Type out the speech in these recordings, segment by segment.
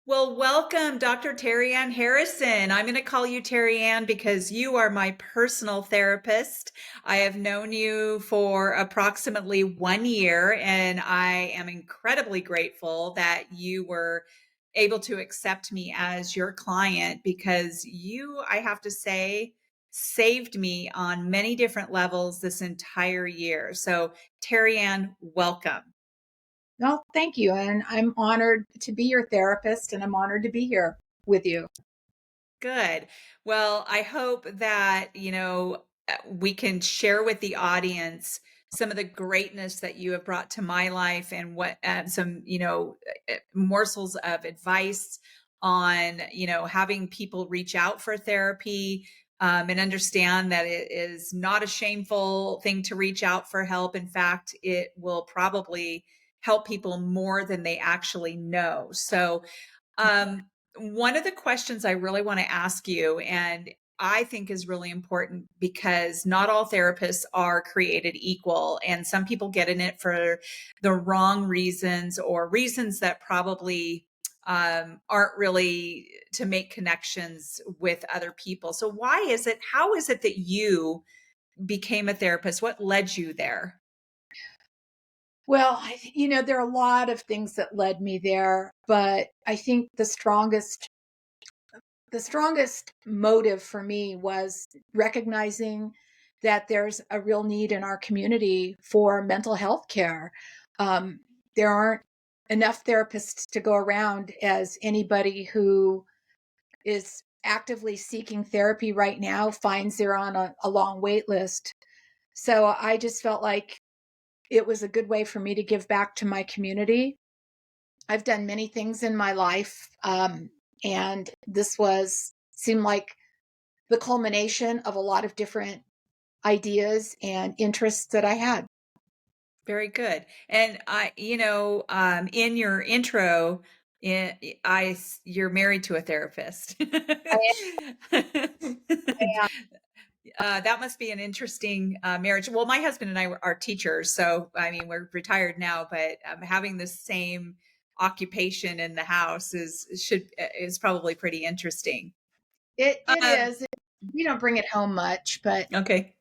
Well, welcome, Dr. Terianne Harrison. I'm going to call you Terianne because you are my personal therapist. I have known you for approximately 1 year, and I am incredibly grateful that you were able to accept me as your client because you, I have to say, saved me on many different levels this entire year. So, Terianne, welcome. Well, thank you. And I'm honored to be your therapist and I'm honored to be here with you. Good. Well, I hope that, we can share with the audience some of the greatness that you have brought to my life and what some, morsels of advice on, having people reach out for therapy and understand that it is not a shameful thing to reach out for help. In fact, it will probably help people more than they actually know. So, um, one of the questions I really want to ask you, and I think is really important because not all therapists are created equal, and some people get in it for the wrong reasons or reasons that probably aren't really to make connections with other people. So, why is it? How is it that you became a therapist? What led you there? Well, there are a lot of things that led me there, but I think the strongest motive for me was recognizing that there's a real need in our community for mental health care. Um, there aren't enough therapists to go around as anybody who is actively seeking therapy right now finds they're on a long wait list. So I just felt like it was a good way for me to give back to my community. I've done many things in my life, and this was seemed like the culmination of a lot of different ideas and interests that I had. Very good. And in your intro, you're married to a therapist. I am. That must be an interesting marriage. Well, my husband and I are teachers, so I mean, we're retired now, but having the same occupation in the house is probably pretty interesting. It Um, is. We don't bring it home much, but okay,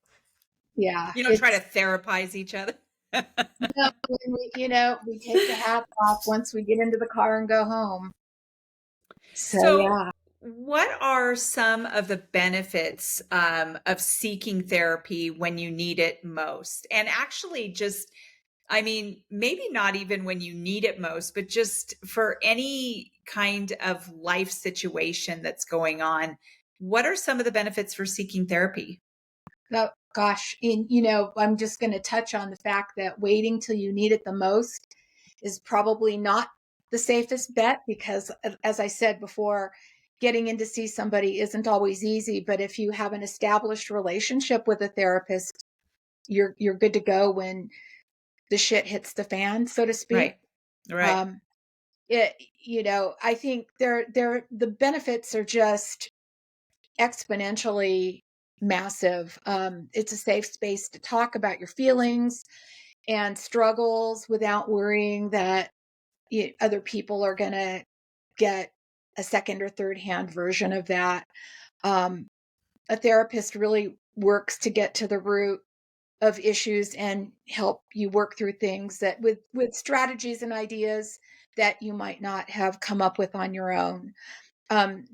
yeah, you don't try to it's therapize each other. no, we take the hats off once we get into the car and go home. So So, yeah. what are some of the benefits of seeking therapy when you need it most? And actually, just, I mean, maybe not even when you need it most, but just for any kind of life situation that's going on. What are some of the benefits for seeking therapy? Oh, gosh. And, I'm just going to touch on the fact that waiting till you need it the most is probably not the safest bet because, as I said before, getting in to see somebody isn't always easy. But if you have an established relationship with a therapist, you're good to go when the shit hits the fan, so to speak. Right. Right. Um, I think the benefits are just exponentially massive. It's a safe space to talk about your feelings and struggles without worrying that other people are going to get a second or third hand version of that. Um, a therapist really works to get to the root of issues and help you work through things that with strategies and ideas that you might not have come up with on your own.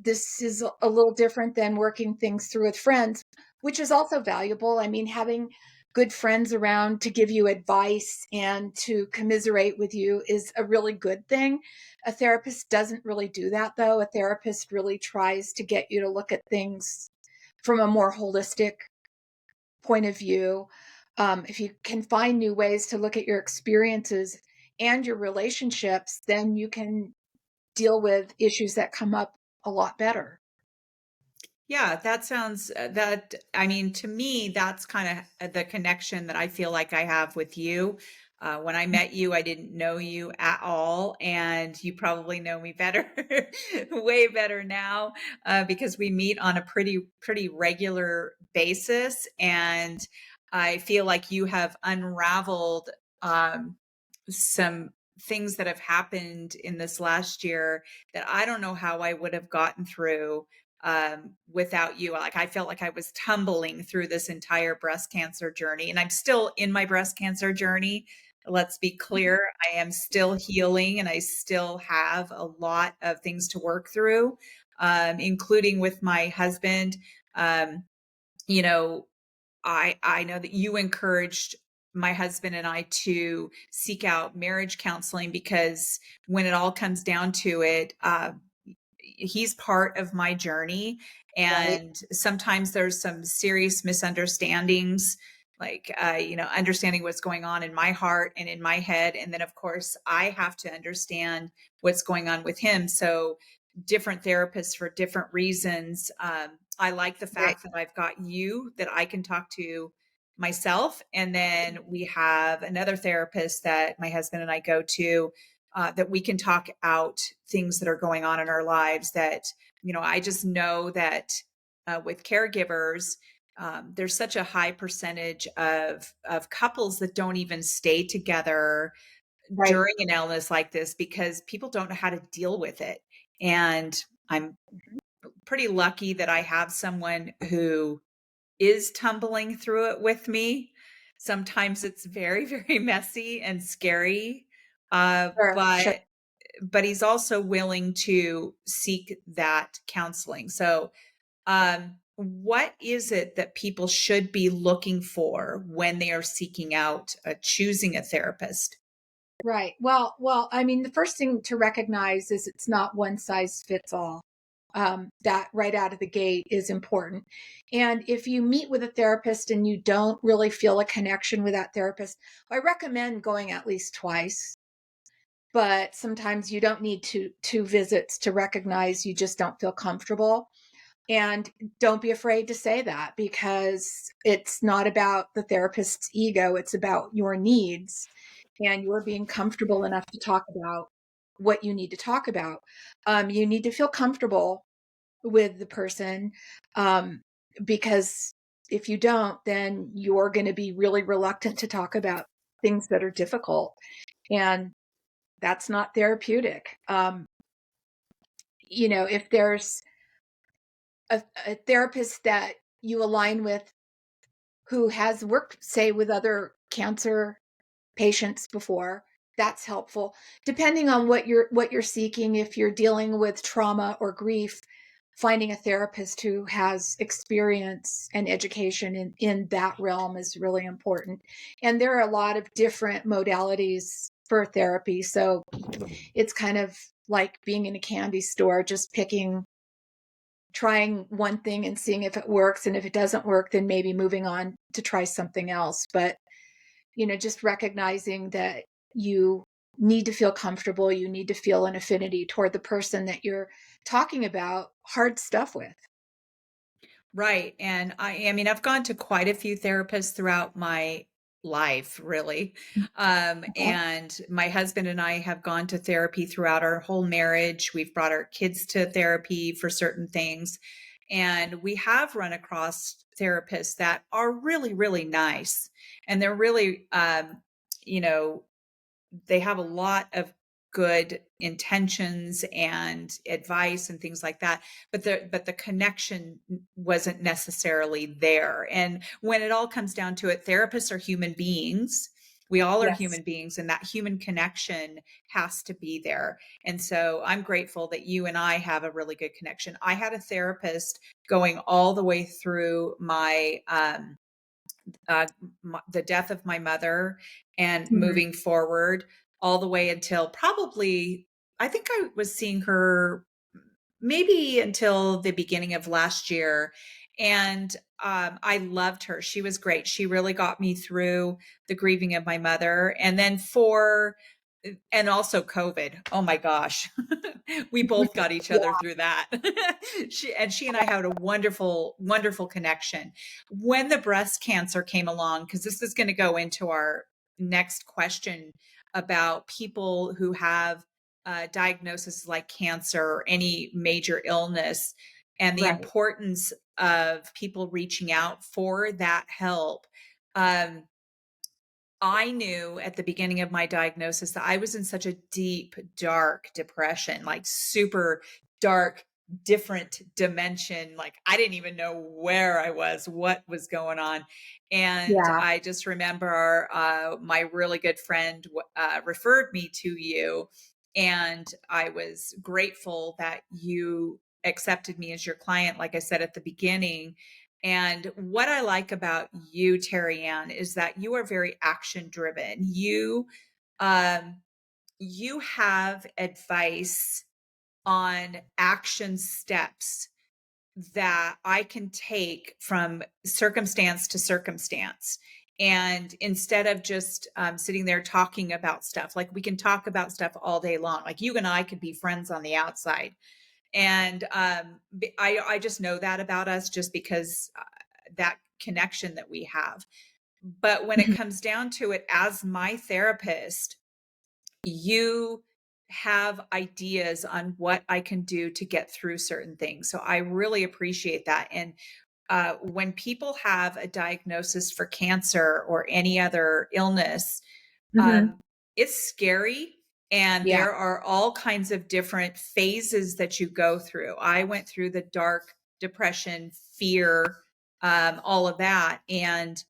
This is a little different than working things through with friends, which is also valuable. I mean, having good friends around to give you advice and to commiserate with you is a really good thing. A therapist doesn't really do that, though. A therapist really tries to get you to look at things from a more holistic point of view. If you can find new ways to look at your experiences and your relationships, then you can deal with issues that come up a lot better. Yeah, that sounds that I mean to me that's kind of the connection that I feel like I have with you. When I met you, I didn't know you at all, and you probably know me better, way better now, because we meet on a pretty regular basis, and I feel like you have unraveled some things that have happened in this last year that I don't know how I would have gotten through without you. Like I felt like I was tumbling through this entire breast cancer journey, and I'm still in my breast cancer journey. Let's be Mhm. clear, I am still healing and I still have a lot of things to work through, including with my husband. Um, you know, I know that you encouraged my husband and I to seek out marriage counseling because when it all comes down to it, he's part of my journey, Right. and sometimes there's some serious misunderstandings, like understanding what's going on in my heart and in my head, and then of course I have to understand what's going on with him. So different therapists for different reasons. I like the Right. fact that I've got you that I can talk to myself, and then we have another therapist that my husband and I go to, that we can talk out things that are going on in our lives. That I just know that with caregivers, there's such a high percentage of couples that don't even stay together Right. during an illness like this because people don't know how to deal with it. And I'm Mhm. pretty lucky that I have someone who is tumbling through it with me. Sometimes it's very, very messy and scary, Sure. Sure. but he's also willing to seek that counseling. So, what is it that people should be looking for when they are seeking out, choosing a therapist? Right. Well, I mean, the first thing to recognize is it's not one size fits all. That right out of the gate is important. And if you meet with a therapist and you don't really feel a connection with that therapist, I recommend going at least twice. But sometimes you don't need two visits to recognize you just don't feel comfortable. And don't be afraid to say that because it's not about the therapist's ego, it's about your needs and you're being comfortable enough to talk about what you need to talk about. You need to feel comfortable with the person, um, because if you don't, then you're going to be really reluctant to talk about things that are difficult. And that's not therapeutic. If there's a therapist that you align with who has worked, say, with other cancer patients before, that's helpful. Depending on what you're seeking, if you're dealing with trauma or grief, finding a therapist who has experience and education in that realm is really important. And there are a lot of different modalities for therapy. So it's kind of like being in a candy store, just trying one thing and seeing if it works. And if it doesn't work, then maybe moving on to try something else. But, just recognizing that you need to feel comfortable, you need to feel an affinity toward the person that you're talking about hard stuff with. Right. And I mean, I've gone to quite a few therapists throughout my life, really. Uh-huh. And my husband and I have gone to therapy throughout our whole marriage. We've brought our kids to therapy for certain things. And we have run across therapists that are really, really nice. And they're really, you know, they have a lot of good intentions and advice and things like that, but the connection wasn't necessarily there. And when it all comes down to it, therapists are human beings. We all are Yes. human beings, and that human connection has to be there. And so I'm grateful that you and I have a really good connection. I had a therapist going all the way through my uh, the death of my mother and Mhm. moving forward all the way until probably, I think I was seeing her maybe until the beginning of last year. And I loved her. She was great. She really got me through the grieving of my mother. And also COVID. Oh my gosh. We both got each other Yeah. through that. She and I had a wonderful, wonderful connection. When the breast cancer came along, because this is going to go into our next question about people who have diagnosis like cancer or any major illness, and the Right. importance of people reaching out for that help. Um, I knew at the beginning of my diagnosis that I was in such a deep, dark depression, like super dark, different dimension. Like I didn't even know where I was, what was going on. And Yeah. I just remember my really good friend referred me to you. And I was grateful that you accepted me as your client, like I said at the beginning. And what I like about you, Terianne, is that you are very action driven. Um, you have advice on action steps that I can take from circumstance to circumstance. And instead of just sitting there talking about stuff, like we can talk about stuff all day long, like you and I could be friends on the outside. And I just know that about us just because that connection that we have. But when it Mhm. comes down to it, as my therapist, you have ideas on what I can do to get through certain things. So I really appreciate that. And when people have a diagnosis for cancer or any other illness, Mhm. um, it's scary. And Yeah. there are all kinds of different phases that you go through. I went through the dark depression, fear, all of that. And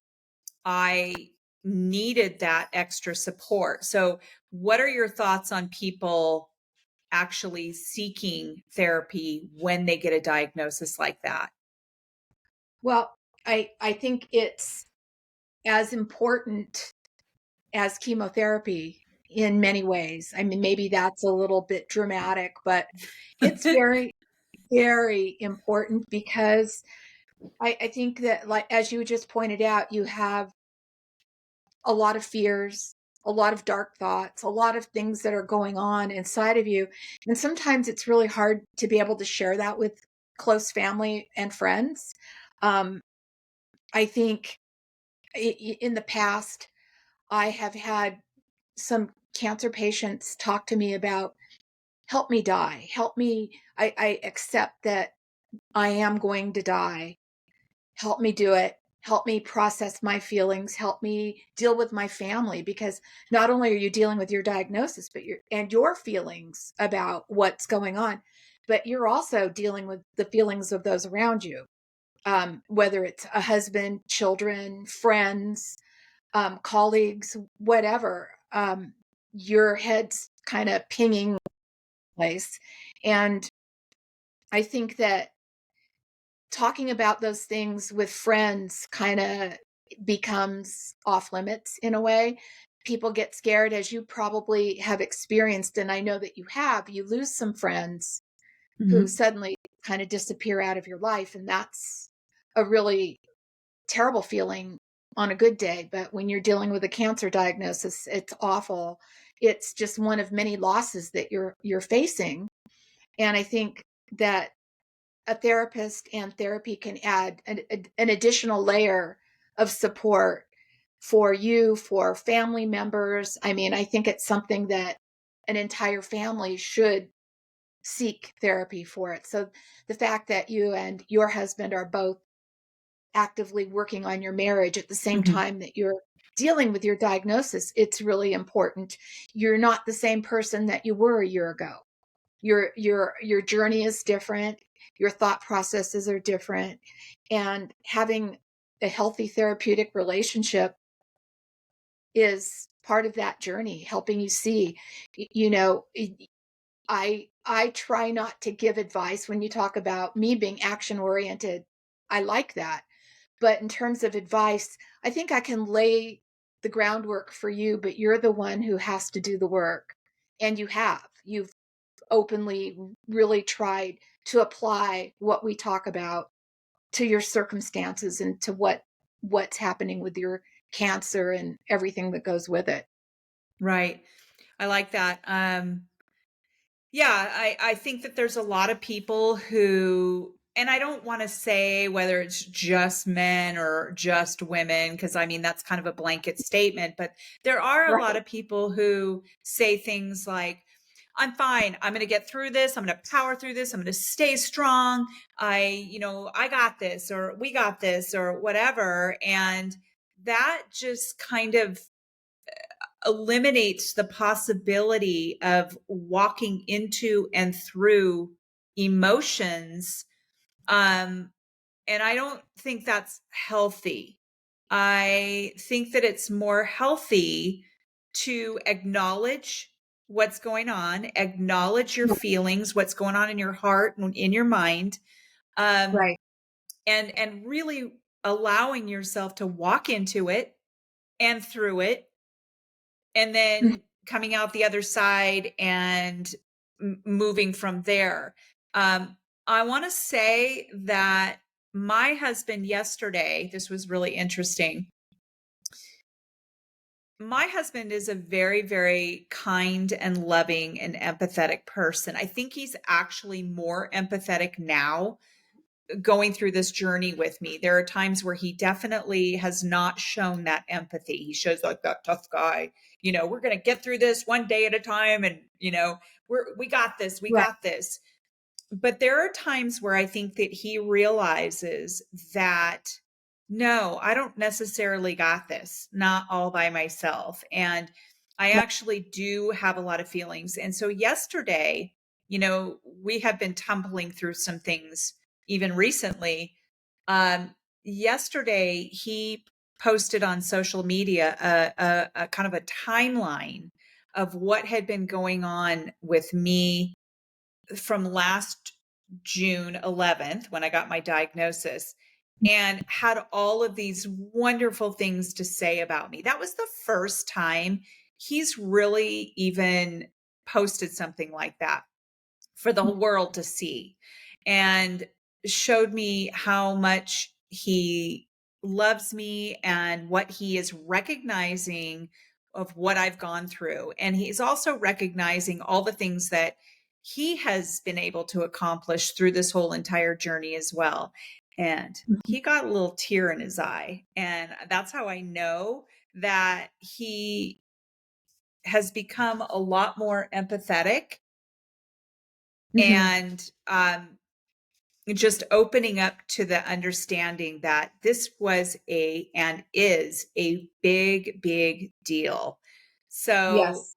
I needed that extra support. So, what are your thoughts on people actually seeking therapy when they get a diagnosis like that? Well, I think it's as important as chemotherapy in many ways. I mean, maybe that's a little bit dramatic, but it's very, very important because I think that, like, as you just pointed out, you have a lot of fears, a lot of dark thoughts, a lot of things that are going on inside of you. And sometimes it's really hard to be able to share that with close family and friends. Um, I think in the past, I have had some cancer patients talk to me about, help me die, help me. I accept that I am going to die. Help me do it. Help me process my feelings. Help me deal with my family, because not only are you dealing with your diagnosis, but your feelings about what's going on, but you're also dealing with the feelings of those around you. Whether it's a husband, children, friends, colleagues, whatever. Your head's kind of pinging place. And I think that talking about those things with friends kind of becomes off limits in a way. People get scared, as you probably have experienced, and I know that you have. You lose some friends who Mhm. suddenly kind of disappear out of your life, and that's a really terrible feeling on a good day. But when you're dealing with a cancer diagnosis, it's awful. It's just one of many losses that you're facing. And I think that a therapist and therapy can add an additional layer of support for you, for family members. I mean, I think it's something that an entire family should seek therapy for it. So the fact that you and your husband are both actively working on your marriage at the same Mhm. time that you're dealing with your diagnosis, it's really important. You're not the same person that you were a year ago. Your journey is different, your thought processes are different, and having a healthy therapeutic relationship is part of that journey, helping you see. You know, I try not to give advice. When you talk about me being action oriented, I like that. But in terms of advice, I think I can lay the groundwork for you, but you're the one who has to do the work. And you've openly really tried to apply what we talk about to your circumstances and to what's happening with your cancer and everything that goes with it. Right. I like that. Yeah, I think that there's a lot of people who, and I don't want to say whether it's just men or just women, because I mean, that's kind of a blanket statement, but there are a lot Right. of people who say things like, I'm fine. I'm going to get through this. I'm going to power through this. I'm going to stay strong. I got this, or we got this, or whatever. And that just kind of eliminates the possibility of walking into and through emotions. And I don't think that's healthy. I think that it's more healthy to acknowledge what's going on, acknowledge your feelings, what's going on in your heart and in your mind, um, Right. and really allowing yourself to walk into it and through it, and Mhm. then coming out the other side and moving from there. Um, I want to say that my husband yesterday, this was really interesting. My husband is a very, very kind and loving and empathetic person. I think he's actually more empathetic now going through this journey with me. There are times where he definitely has not shown that empathy. He shows like that tough guy, we're going to get through this one day at a time, and we got this, we Right. got this. But there are times where I think that he realizes that no, I don't necessarily got this, not all by myself. And I Right. actually do have a lot of feelings. And so yesterday, we have been tumbling through some things even recently. Yesterday, he posted on social media a kind of a timeline of what had been going on with me from last June 11th when I got my diagnosis, and had all of these wonderful things to say about me. That was the first time he's really even posted something like that for the world to see, and showed me how much he loves me and what he is recognizing of what I've gone through. And he's also recognizing all the things that he has been able to accomplish through this whole entire journey as well. And Mhm. he got a little tear in his eye. And that's how I know that he has become a lot more empathetic, Mhm. and just opening up to the understanding that this was a and is a big, big deal. So Yes.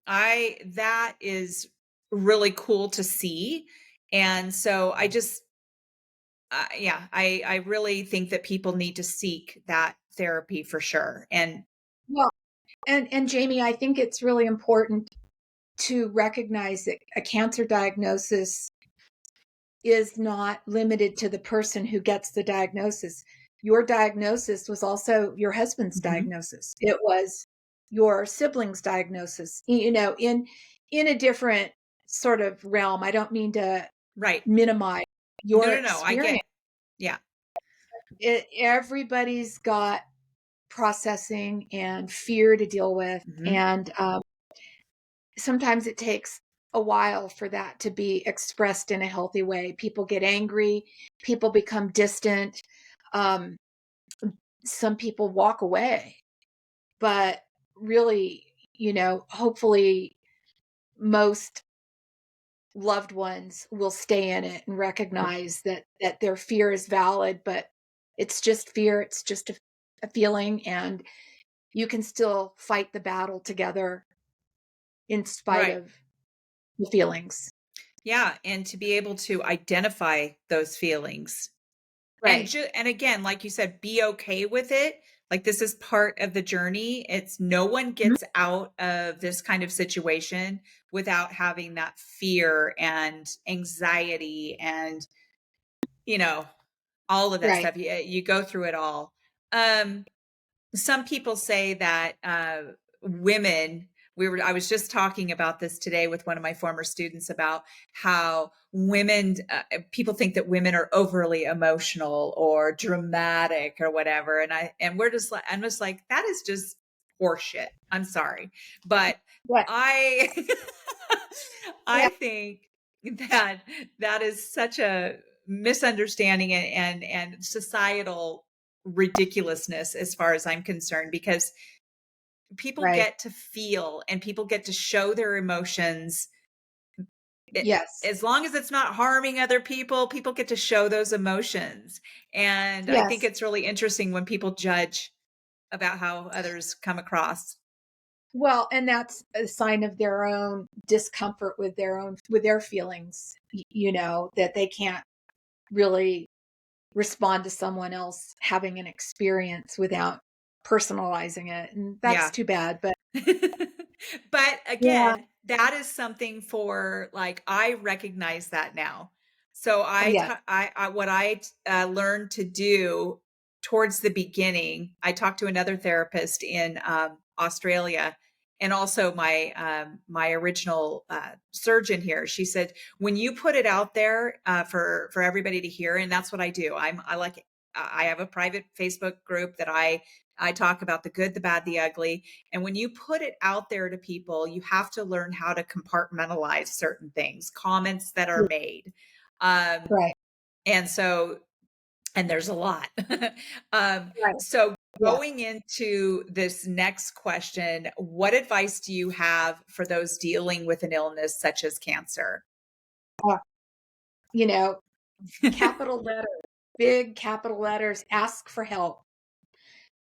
I that is really cool to see. And so I just yeah, I really think that people need to seek that therapy for sure. And Well, and Jamie, I think it's really important to recognize that a cancer diagnosis is not limited to the person who gets the diagnosis. Your diagnosis was also your husband's Mhm. diagnosis. It was your sibling's diagnosis, in a different sort of realm. I don't mean to Right. minimize No, your no, no, I get. experience. Yeah. Everybody's got processing and fear to deal with, Mhm. and sometimes it takes a while for that to be expressed in a healthy way. People get angry, people become distant, um, some people walk away, but really, hopefully most loved ones will stay in it and recognize that their fear is valid, but it's just fear, it's just a feeling, and you can still fight the battle together in spite Right. of the feelings. Yeah, and to be able to identify those feelings. And Right. and again, like you said, be okay with it. Like this is part of the journey. It's no one Mhm. gets out of this kind of situation without having that fear and anxiety and, you know, all of that Right. stuff. You go through it all. Um some people say that women, I was just talking about this today with one of my former students about how women, people think that women are overly emotional or dramatic or whatever, and I'm just like, that is just horseshit. I'm sorry, but Right. I Yeah. I think that that is such a misunderstanding and societal ridiculousness as far as I'm concerned, because people Right. get to feel and people get to show their emotions. It, Yes. as long as it's not harming other people, people get to show those emotions. And I think Yes. it's really interesting when people judge about how others come across. Well, and that's a sign of their own discomfort with their feelings, that they can't really respond to someone else having an experience without personalizing it. And that's Yeah. too bad. But But yeah, again, that is something for like I recognize that now. So yeah, what I learned to do towards the beginning, I talked to another therapist in Australia, and also my original surgeon here. She said when you put it out there for everybody to hear, and that's what I do. I have a private Facebook group that I talk about the good, the bad, the ugly. And when you put it out there to people, you have to learn how to compartmentalize certain things, comments that are yeah, made. Um, right, and so, and there's a lot. right, So, yeah. going into this next question, what advice do you have for those dealing with an illness such as cancer? Uh, you know, capital letters, big capital letters, ask for help.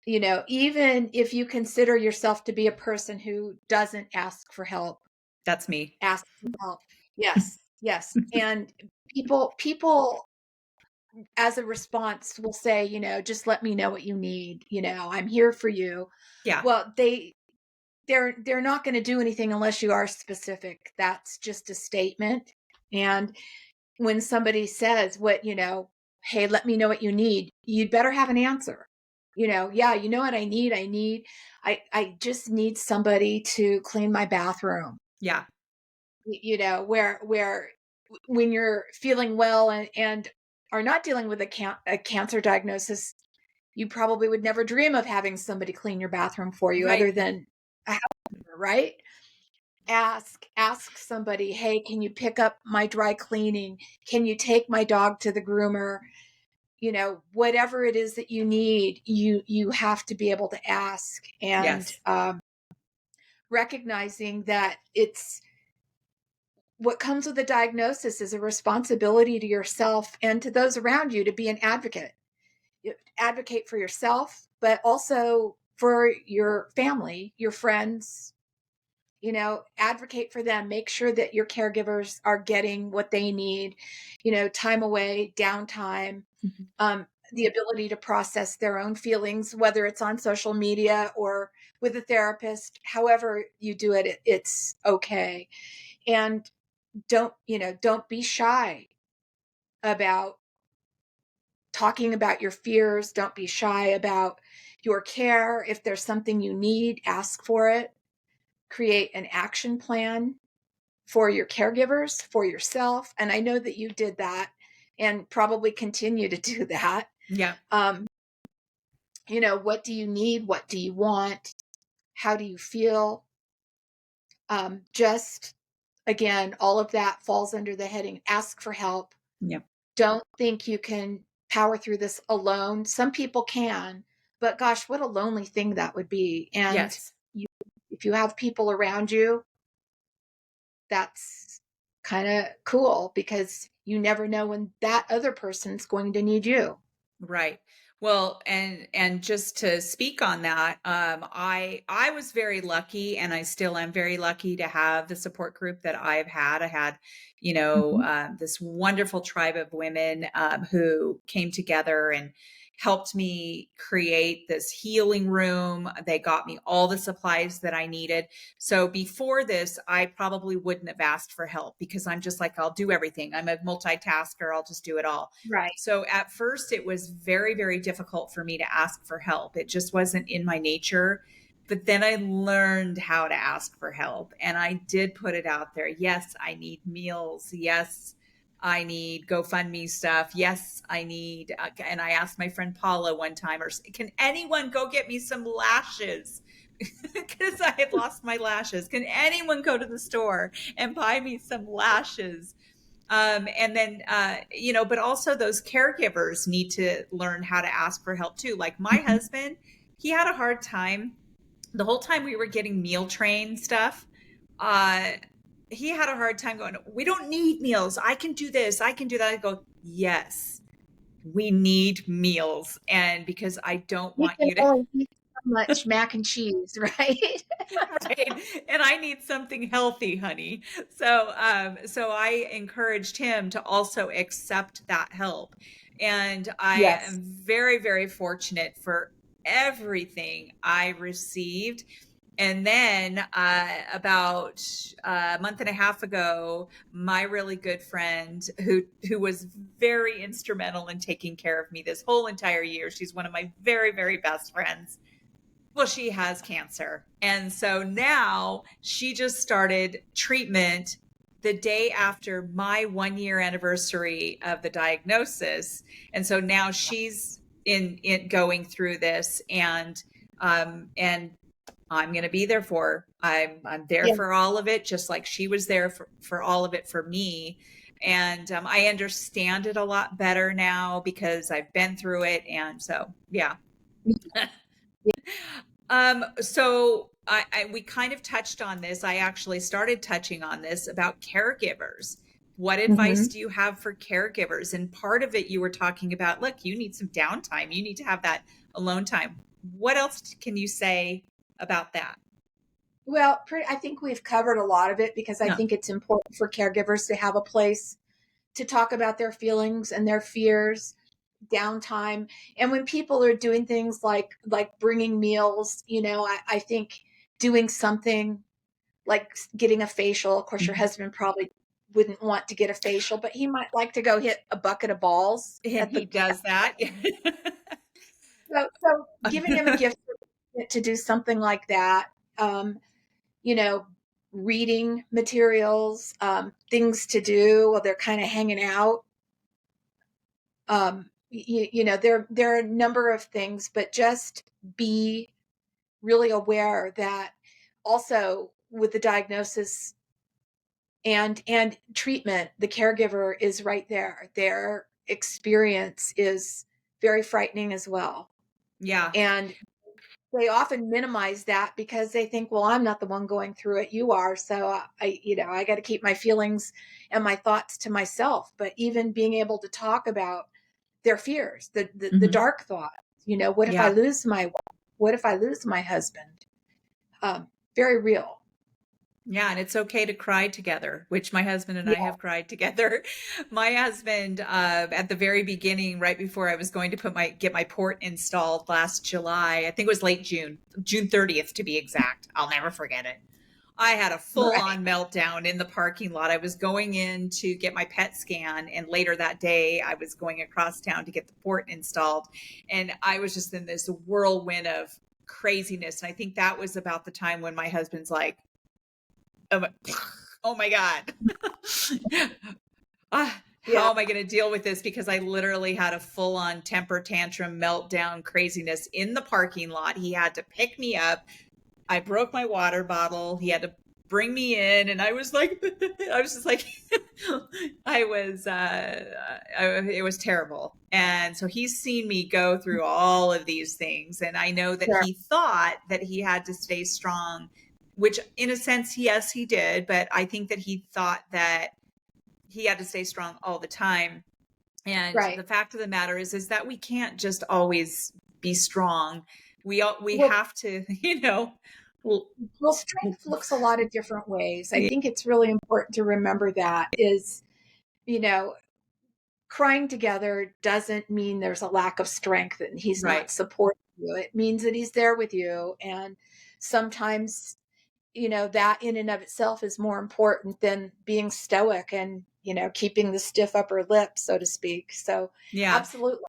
Even if you consider yourself to be a person who doesn't ask for help, That's me. ask for help. Yes, yes. And people as a response will say, just let me know what you need, I'm here for you. Yeah, Well, they're not going to do anything unless you are specific. That's just a statement. And when somebody says hey, let me know what you need, you'd better have an answer. Yeah, you know what I need? I just need somebody to clean my bathroom. yeah, Where when you're feeling well and are not dealing with a cancer diagnosis, you probably would never dream of having somebody clean your bathroom for you right. other than a housekeeper, right? Ask somebody, hey, can you pick up my dry cleaning? Can you take my dog to the groomer? Whatever it is that you need, you have to be able to ask. And Yes, recognizing that it's what comes with a diagnosis is a responsibility to yourself and to those around you to be an advocate. You advocate for yourself, but also for your family, your friends, advocate for them. Make sure that your caregivers are getting what they need, time away, downtime, mhm, the ability to process their own feelings, whether it's on social media or with a therapist. However you do it, it's okay. And don't be shy about talking about your fears. Don't be shy about your care. If there's something you need, ask for it. Create an action plan for your caregivers, for yourself. And I know that you did that and probably continue to do that. yeah, Um, what do you need? What do you want? How do you feel? Just again, all of that falls under the heading ask for help. yeah, Don't think you can power through this alone. Some people can, but gosh, what a lonely thing that would be. And yes. you, if you have people around you, that's kind of cool because you never know when that other person's going to need you. Right. Well, and just to speak on that, I was very lucky, and I still am very lucky to have the support group that I've had. I had, Mhm. this wonderful tribe of women who came together and helped me create this healing room. They got me all the supplies that I needed. So before this, I probably wouldn't have asked for help because I'm just like, I'll do everything. I'm a multitasker. I'll just do it all. Right. So at first, it was very, very difficult for me to ask for help. It just wasn't in my nature. But then I learned how to ask for help and I did put it out there. Yes, I need meals. Yes, I need GoFundMe stuff. Yes, I need, and I asked my friend Paula one time, or can anyone go get me some lashes? Because I had lost my lashes. Can anyone go to the store and buy me some lashes? And then but also those caregivers need to learn how to ask for help too. Like my Mhm. husband, he had a hard time the whole time we were getting meal train stuff. uh he had a hard time going, we don't need meals, I can do this, I can do that. I go, yes, we need meals, and because I don't You want can you to only eat. much mac and cheese, right? Right. And I need something healthy, honey. So I encouraged him to also accept that help. And I Yes. am very, very fortunate for everything I received. And then about a month and a half ago, my really good friend, who was very instrumental in taking care of me this whole entire year, she's one of my very, very best friends. Well, she has cancer. And so now she just started treatment the day after my 1 year anniversary of the diagnosis. And so now she's in going through this, and I'm going to be there for her. I'm there Yeah. for all of it, just like she was there for all of it for me. And I understand it a lot better now because I've been through it. And so, yeah. So we kind of touched on this. I actually started touching on this about caregivers. What advice Hmm. do you have for caregivers? And part of it, you were talking about, look, you need some downtime. You need to have that alone time. What else can you say about that? Well, I think we've covered a lot of it because I Yeah. think it's important for caregivers to have a place to talk about their feelings and their fears, downtime. And when people are doing things like bringing meals, I think doing something like getting a facial. Of course, your Mhm. husband probably wouldn't want to get a facial, but he might like to go hit a bucket of balls And at he the does that. so giving him a gift to do something like that. Um, you know, reading materials, things to do while they're kind of hanging out. There are a number of things, but just be really aware that also with the diagnosis and treatment, the caregiver is right there. Their experience is very frightening as well. Yeah. And they often minimize that because they think, well, I'm not the one going through it, you are, so I got to keep my feelings and my thoughts to myself. But even being able to talk about their fears, the Hmm. dark thoughts, what if I Yeah. lose my wife? What if I lose my husband? Very real. Yeah, and it's okay to cry together, which my husband and I Yeah. have cried together. My husband, at the very beginning, right before I was going to get my port installed last July, I think it was late June, June 30th to be exact. I'll never forget it. I had a full Right. on meltdown in the parking lot. I was going in to get my PET scan, and later that day, I was going across town to get the port installed. And I was just in this whirlwind of craziness. And I think that was about the time when my husband's like, oh my, oh my God. Yeah. How am I going to deal with this? Because I literally had a full on temper tantrum, meltdown, craziness in the parking lot. He had to pick me up. I broke my water bottle. He had to bring me in, and I was like, I was just like, I was, it was terrible. And so he's seen me go through all of these things, and I know that Sure. he thought that he had to stay strong, which in a sense, yes, he did. But I think that he thought that he had to stay strong all the time. And Right. the fact of the matter is that we can't just always be strong. We Well, have to, you know, well, well, strength looks a lot of different ways. I yeah, think it's really important to remember that is, you know, crying together doesn't mean there's a lack of strength and he's right. not supporting you. It means that he's there with you. And sometimes, that in and of itself is more important than being stoic and, keeping the stiff upper lip, so to speak. So, Yeah, absolutely.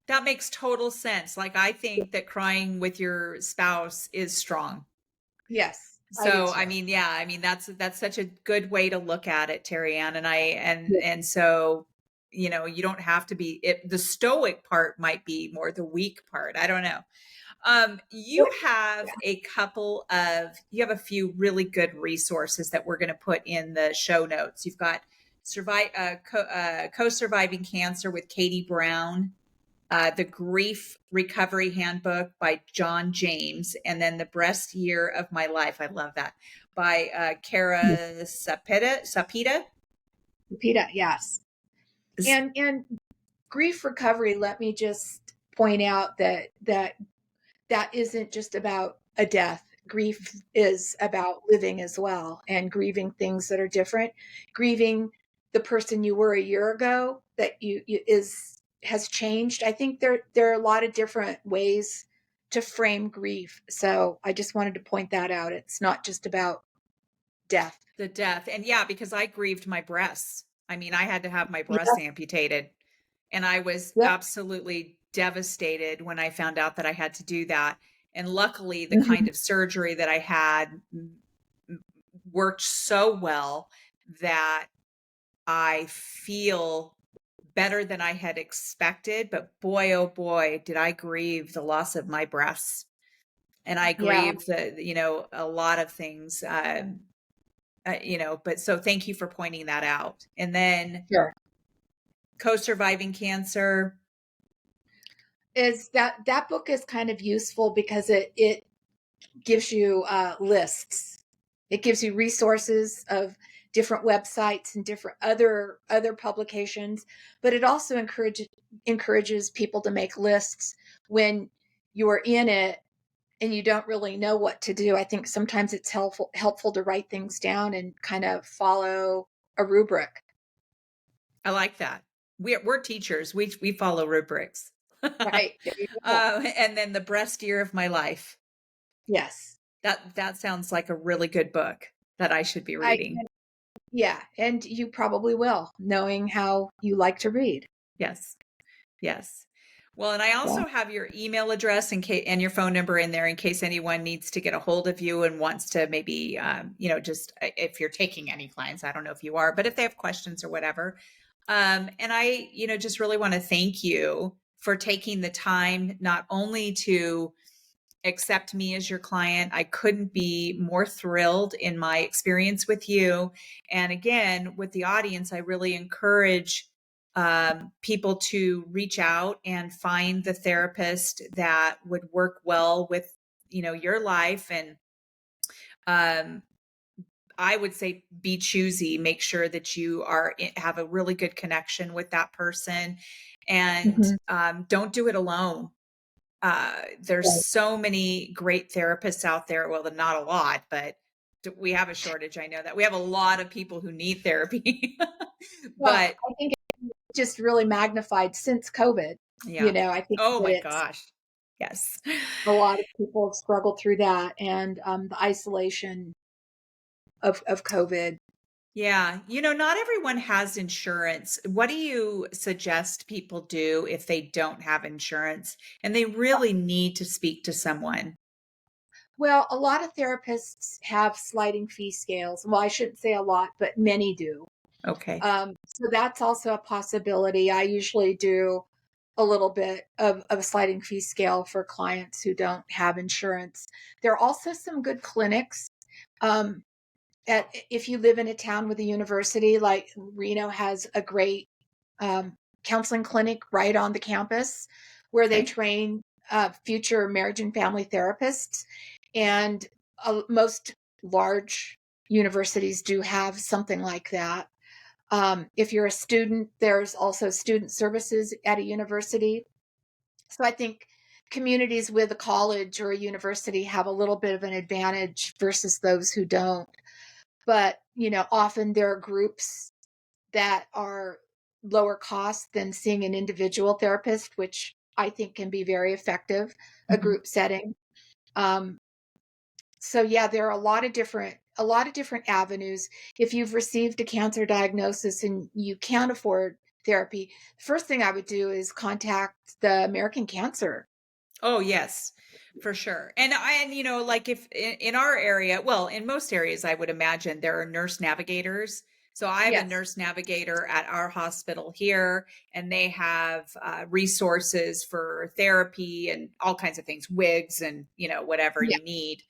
that makes total sense. Like I think that crying with your spouse is strong. Yes, I do So, I too. mean, yeah, I mean that's such a good way to look at it, Terianne. And I Yeah. and so, you don't have to be it. The stoic part might be more the weak part. I don't know. You have a few really good resources that we're going to put in the show notes. You've got co-surviving cancer with Katie Brown, the Grief Recovery Handbook by John James, and then the Breast Year of My Life. I love that by Cara Sapida. Sapida, yes. And grief recovery, let me just point out that that isn't just about a death. Grief is about living as well, and grieving things that are different, grieving the person you were a year ago that you is has changed. I think there are a lot of different ways to frame grief. So I just wanted to point that out. It's not just about death. The death. And yeah, because I grieved my breasts. I mean, I had to have my breasts Yep. amputated. And I was Yep. absolutely devastated when I found out that I had to do that. And luckily, the kind Hmm. of surgery that I had worked so well that I feel better than I had expected. But boy, oh boy, did I grieve the loss of my breasts. And I Yeah. grieved a lot of things. But so thank you for pointing that out. And then Sure. co-surviving cancer. Is that book is kind of useful because it gives you lists. It gives you resources of different websites and different other publications, but it also encourages people to make lists when you're in it and you don't really know what to do. I think sometimes it's helpful to write things down and kind of follow a rubric. I like that. We're teachers. We follow rubrics. Right. There you go. And then the breast year of my life. Yes. That sounds like a really good book that I should be I reading. Yeah, and you probably will, knowing how you like to read. Yes. Yes. Well, and I So, also have your email address and your phone number in there in case anyone needs to get a hold of you and wants to maybe, just if you're taking any clients, I don't know if you are, but if they have questions or whatever. And I, just really want to thank you for taking the time not only to accept me as your client. I couldn't be more thrilled in my experience with you. And again, with the audience, I really encourage people to reach out and find the therapist that would work well with, your life. And um, I would say be choosy, make sure that you have a really good connection with that person, and mhm, don't do it alone. There's right. so many great therapists out there. Well, not a lot, but we have a shortage. I know that we have a lot of people who need therapy. Well, But I think it's just really magnified since COVID. yeah. I think Oh that my it's gosh. Yes. a lot of people have struggled through that, and the isolation of COVID. Yeah. Not everyone has insurance. What do you suggest people do if they don't have insurance and they really need to speak to someone? Well, a lot of therapists have sliding fee scales. Well, I shouldn't say a lot, but many do. Okay. So that's also a possibility. I usually do a little bit of a sliding fee scale for clients who don't have insurance. There are also some good clinics. Um, if you live in a town with a university, like Reno has a great um, counseling clinic right on the campus where they Okay. train future marriage and family therapists. And most large universities do have something like that. If you're a student, there's also student services at a university. So I think communities with a college or a university have a little bit of an advantage versus those who don't. But, often there are groups that are lower cost than seeing an individual therapist, which I think can be very effective, a Mhm. group setting. Um, so yeah, there are a lot of different avenues. If you've received a cancer diagnosis and you can't afford therapy, first thing I would do is contact the American Cancer. Oh, yes, for sure. Like if in our area, well, in most areas, I would imagine there are nurse navigators. So I have a Yes. nurse navigator at our hospital here, and they have resources for therapy and all kinds of things, wigs and, whatever Yeah. you need.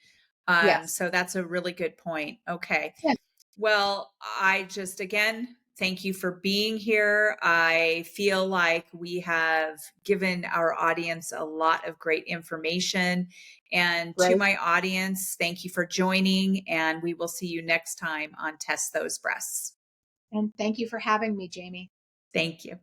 Yes. So that's a really good point. Okay. Yeah. Well, I just, again, thank you for being here. I feel like we have given our audience a lot of great information. And to Right. my audience, thank you for joining. And we will see you next time on Test Those Breasts. And thank you for having me, Jamie. Thank you.